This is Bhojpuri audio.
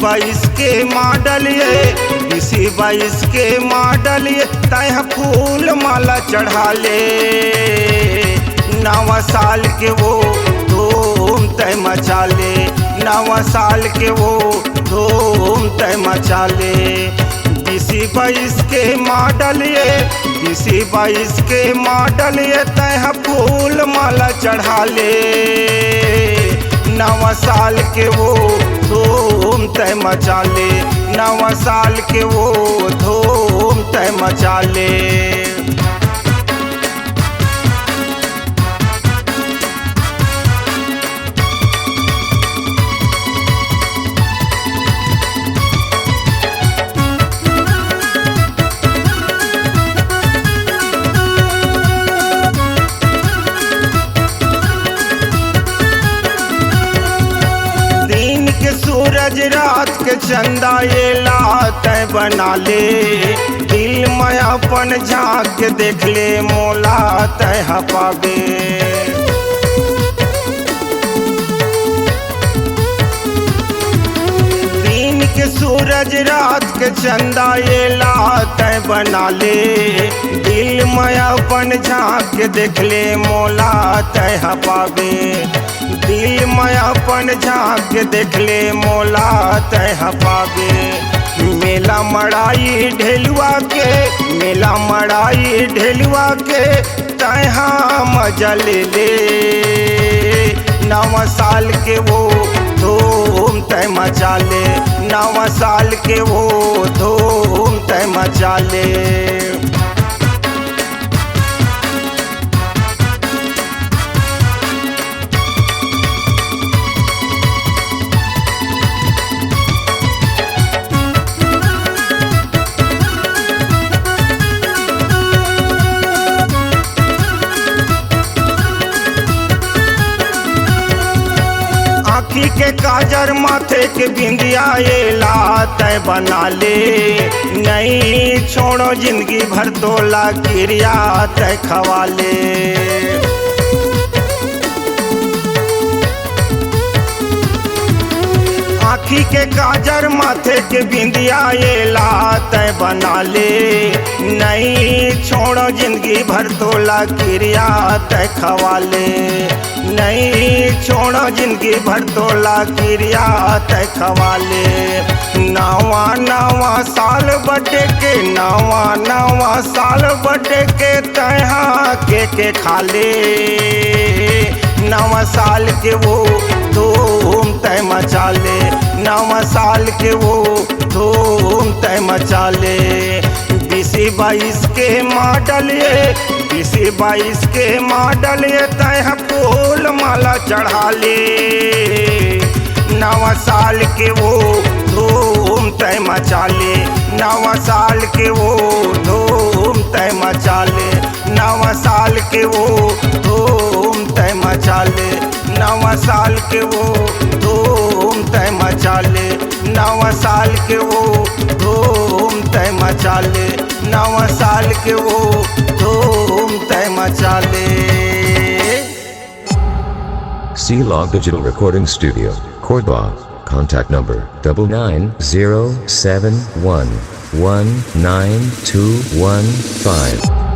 2022 के मॉडल ये 2022 के मॉडल ये तय फूल माला चढ़ा ले। नवा साल के वो धूम तय मचा ले, नवा साल के वो धूम तय मचा ले। 2022 के मॉडल ये 2022 के मॉडल ये तय फूल माला चढ़ा ले। नवा साल के वो धूम तय मचा ले, नवा साल के वो धूम तय मचा ले। सूरज रात के चंदा ये लात बना ले। दिल में अपन झाँक के देख ले मोला तय पावे। दिन के सूरज रात के चंदा ये लात बना ले। दिल में अपन झाँक के देख ले मोला तय पावे। दिल में अपन झाँक के देख ले मोला तय पावे। मेला मड़ाई ढेलुआ के, मेला मड़ाई ढेलुआ के तय मजा ले ले। नवा साल के वो धूम तय मचा ले, नवा साल के वो धूम तय मचा ले। आँखी के काजर माथे के बिंदिया ये लात बना ले। नहीं छोड़ो जिंदगी भर तोला क्रिया तय खवा ले। आँखी के काजर माथे के बिंदिया ये लात बना ले। नहीं छोड़ो जिंदगी भर तोला क्रिया तय खवा ले। नहीं छोड़ो जिंदगी भर तोला क्रिया तय खवा ले। नवा नवा साल बटे के, नवा नवा साल बटे के तय के खा ले। नवा साल के वो धूम तय मचा ले, नवा साल के वो धूम तय मचा ले। 2022 के मॉडल ये 2022 के मॉडल ये तय फूल माला चढ़ा ले। नवा साल के वो धूम तय मचा ले, नवा साल के वो धूम तय मचा ले। नवा साल के वो धूम तय मचा ले, नवा साल के वो धूम तय मचा ले। नवा साल के वो धूम तय मचा ले, नवा साल के वो धूम तय मचा ले। C-Log Digital Recording Studio, Cordoba. Contact number 99071192115.